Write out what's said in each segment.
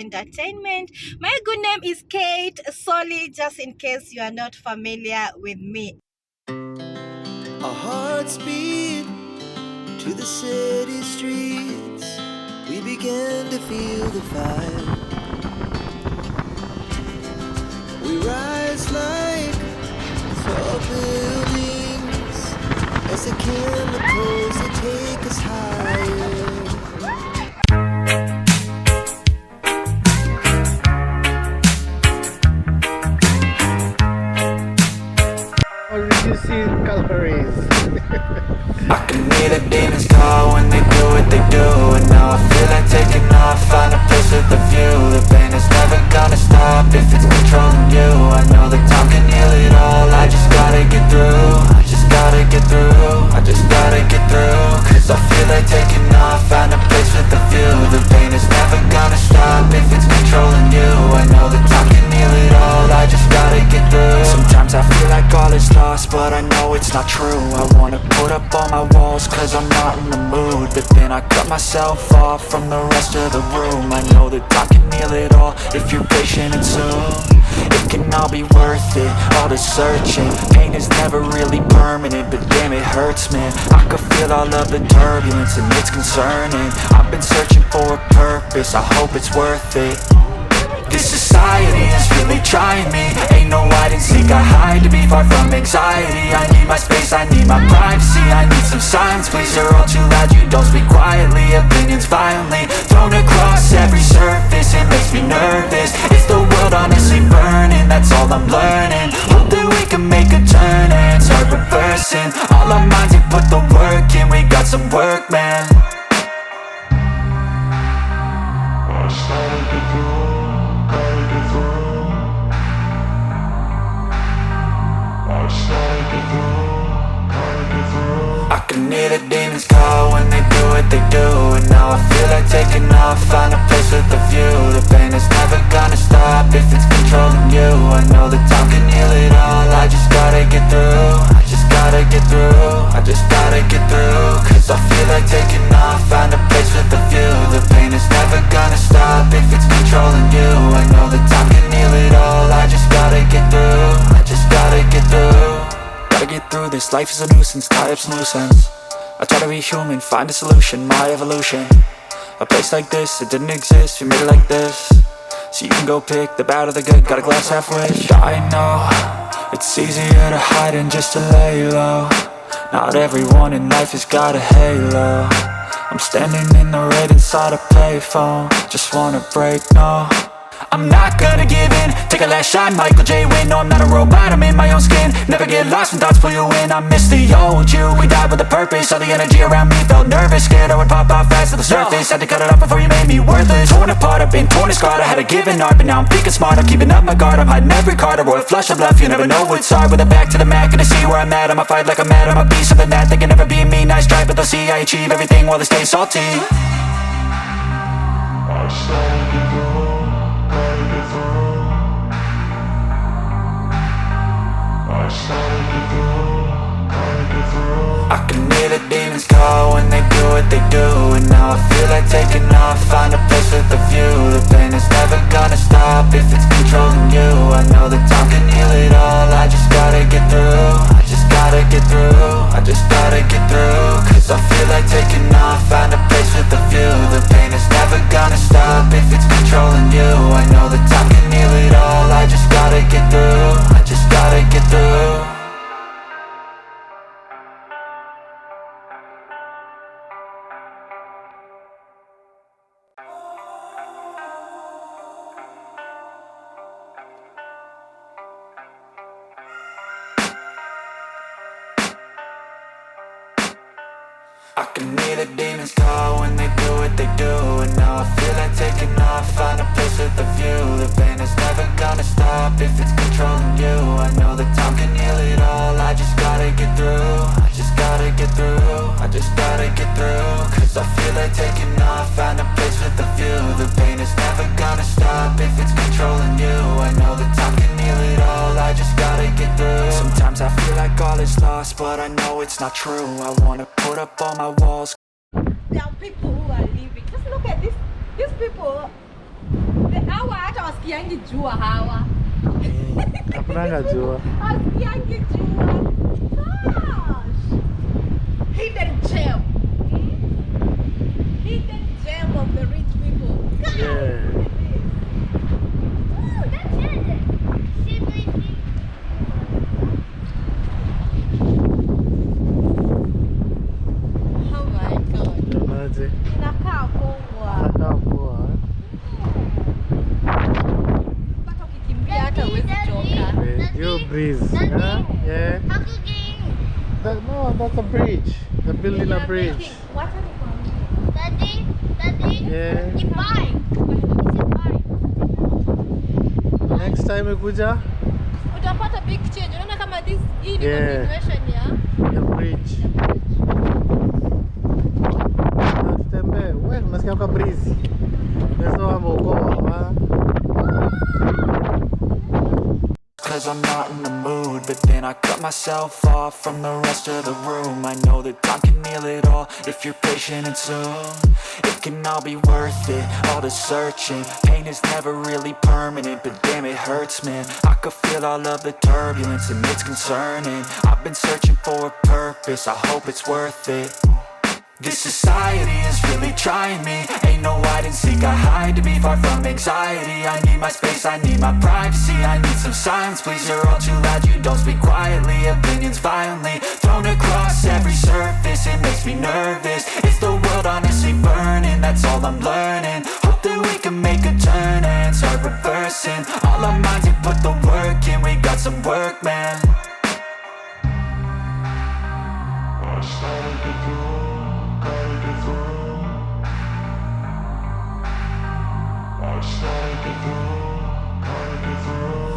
Entertainment. My good name is Kate Solly, just in case you are not familiar with me. Our hearts beat to the city streets. We began to feel the fire. We rise like tall buildings as the chemicals they take us higher. Or reducing calories. I can hear the demons call when they do what they do. And now I feel like taking off, find a place with a view. The pain is never gonna stop if it's controlling you. I know that time can heal it all, I just gotta get through. I just gotta get through, I just gotta get through. Cause I feel like taking off, find a place with a view. The pain is never gonna stop if it's controlling you. I know that time can heal it all, I just gotta get through. Sometimes I feel like all is lost, but I know it's not true. I wanna put up all my walls cause I'm not in the mood, but then I cut myself off from the rest of the room. I know that I can heal it all if you're patient and soon it can all be worth it, all the searching. Pain is never really permanent, but damn it hurts, man. I could feel all of the turbulence and it's concerning. I've been searching for a purpose, I hope it's worth it. This society is really trying me. Ain't no hide and seek, I hide to be far from anxiety. I need my space, I need my privacy. I need some silence, please, you're all too loud. You don't speak quietly, opinions violently thrown across every surface. It makes me nervous, is the world honestly burning? That's all I'm learning. Hope that we can make a turn and start reversing. All our minds and put the work in, we got some work, man. I started to grow. I can hear the demons call when they do what they do. And now I feel like taking off, find a place with a view. The pain is never gonna stop if it's controlling you. I know that time can heal it all, I just gotta get through. I just gotta get through, I just gotta get through. Cause I feel like taking off, find a place with a view. The pain is never gonna stop if it's controlling you. I know that time can heal it all, I just gotta get through. I just gotta get through. Gotta get through this, life is a nuisance, tie up some loose ends. I try to be human, find a solution, my evolution. A place like this, it didn't exist, we made it like this. So you can go pick the bad or the good, got a glass half wish. I know, it's easier to hide than just to lay low. Not everyone in life has got a halo. I'm standing in the red inside a payphone, just wanna break, no. I'm not gonna give in, take a last shot, Michael J. Win. No, I'm not a robot, I'm in my own skin. Never get lost when thoughts pull you in. I miss the old you, we died with a purpose. All the energy around me felt nervous, scared I would pop out fast to the surface. Had to cut it off before you made me worthless. Torn apart, I've been torn and scarred. I had a given art, but now I'm thinking smart. I'm keeping up my guard, I'm hiding every card. A royal flush of bluff, you never know what's hard. With a back to the mat, gonna see where I'm at. I'ma fight like I'm mad, I'ma be something that they can never be me. Nice try, but they'll see I achieve everything while they stay salty. I started to grow. I can hear the demons call when they do what they do. And now I feel like taking off, find a place with a view. The pain is never gonna stop if it's controlling you. I know that time can heal it all, I just gotta get through. I just gotta get through, I just gotta get through. Cause I feel like taking off, find a place with a view. The pain is never gonna stop if it's controlling you. I know that time can heal it all, I just gotta get through. I just gotta get through. I can hear the demons call when they do what they do. And now I feel like taking off, find a place with a view. The pain is never gonna stop if it's controlling you. I know that time can heal it all, I just gotta get through. I just gotta get through, I just gotta get through. Cause I feel like taking off, find a place with a view. The pain is never gonna stop if it's controlling you. I know that time can heal it all, I just gotta get through. Sometimes I feel like all is lost, but I know it's not true. I wanna put up all my walls. There are people who are living. Just look at this. These people, they Hawa hata wasikiangi jua hawa. Hakunanga jua. Wasikiangi jua. Gosh. Hidden gem. Hidden gem of the rich people. God, Yeah. look at this. Oh, that's it. See, baby. Oh my God. Unaonaje? Inakaa poa. Inakaa poa. Mpaka ukikimbia hata huwezi choka. Hiyo breeze. Daddy. Huh? Yeah. How cooking? No, that's a bridge. They're building a bridge. Wacha nikwambie. Daddy? Yeah. You buy. You buy. Next time ukuja, Utapata big change. Unaona kama hii ni Yeah. continuation ya ya bridge. Na tutembee. Wewe unasikia kwa breeze. Unaweza hapo uko. Cause I'm not in the mood, but then I cut myself off from the rest of the room. I know that time can heal it all if you're patient and soon it can all be worth it, all the searching. Pain is never really permanent, but damn it hurts, man. I could feel all of the turbulence and it's concerning. I've been searching for a purpose, I hope it's worth it. This society is really trying me. Ain't no hide and seek, I hide to be far from anxiety. I need my space, I need my privacy. I need some silence, please, you're all too loud. You don't speak quietly, opinions violently thrown across every surface. It makes me nervous. Is the world honestly burning? That's all I'm learning. Hope that we can make a turn and start reversing all our minds and put the work in. We got some work, man.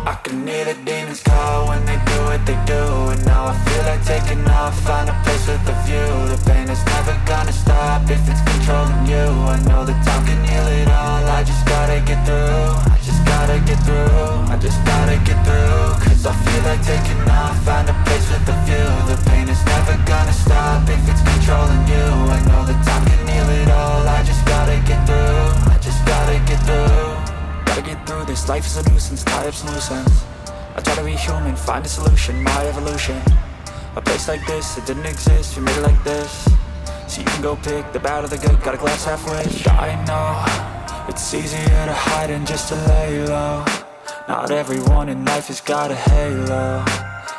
I can hear the demons call when they do what they do. And now I feel like taking off, find a place with a view. The pain is never gonna stop if it's controlling you. I know that time can heal it all, I just gotta get through. I just gotta get through, I just gotta get through. Cause I feel like taking off, find a place with a view. The pain is never gonna stop if it's controlling you. I know that time can heal it all, I just gotta get through. I just gotta get through. Gotta get through this, life is a nuisance, tie up some loose ends. I try to be human, find a solution, my evolution. A place like this, it didn't exist, we made it like this. So you can go pick the bad or the good, got a glass halfway. I know, it's easier to hide than just to lay low. Not everyone in life has got a halo.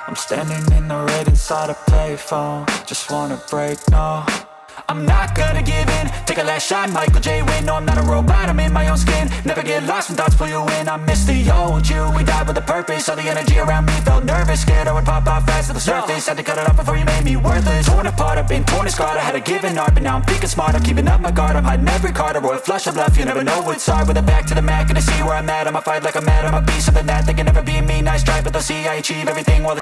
I'm standing in the red inside a payphone. Just wanna break, no, I'm not gonna give in. Take a last shot, Michael J. Win. No, I'm not a robot, I'm in my own skin. Never get lost when thoughts pull you in. I miss the old you, we died with a purpose. All the energy around me felt nervous, scared I would pop out fast to the surface. Had to cut it off before you made me worthless. Torn apart, I've been torn and scarred. I had a given art, but now I'm thinking smart. I'm keeping up my guard, I'm hiding every card. A royal flush of love, you never know what's hard. With a back to the mat, gonna see where I'm at. I'ma fight like I'm mad, I'ma be something that they can never be me. Nice try, but they'll see I achieve everything while the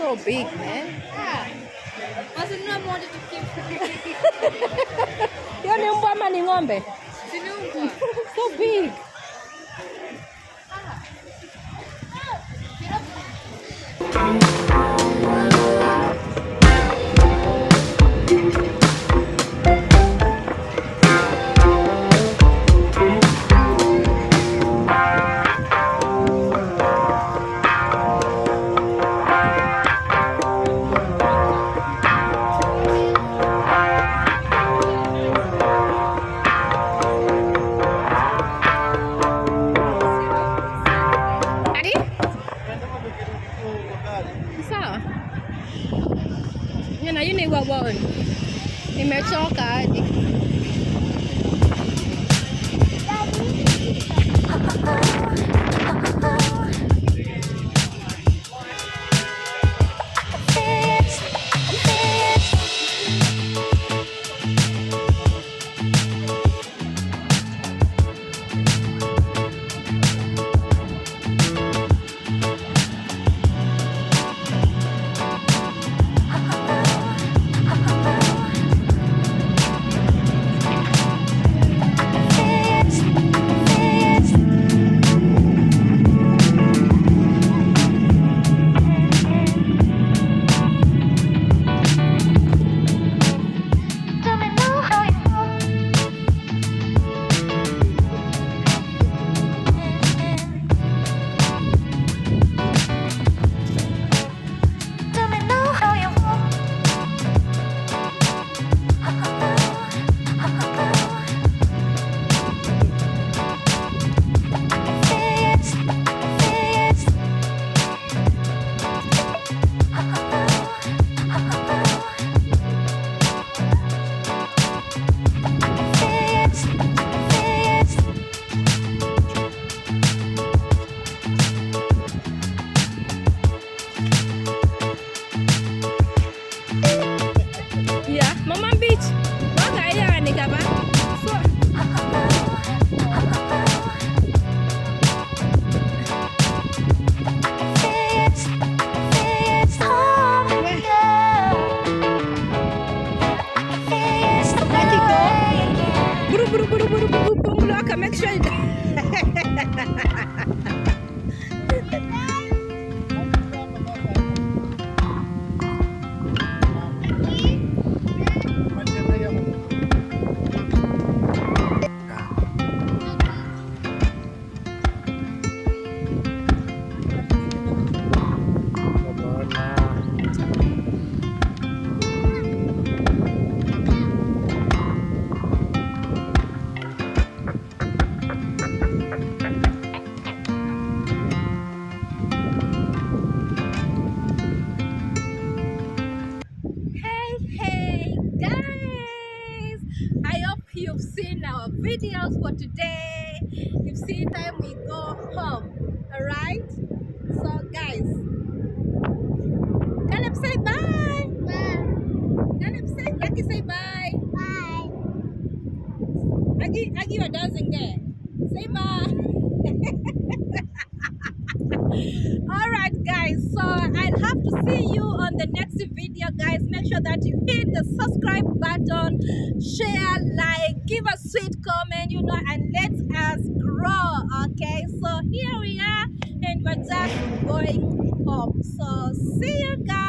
so big, man. Wazinunua moja tukifu. Hiyo ni mbwa ama ni ng'ombe? Zinumbwa. So big. Sawa. Na yuni wawon. Nimechoka hadi. Make sure you've seen our videos for today. You've seen time we go home. Alright? So guys, Caleb say bye. Bye. Caleb say, Lucky say bye. Bye. Aggie, you are dancing there. Say bye. Alright guys, so I'll have to see you on the next video guys. Make sure that you hit the subscribe button, share, like, give a sweet comment, you know, and let us grow. Okay, so here we are and we're just going home. So see you guys.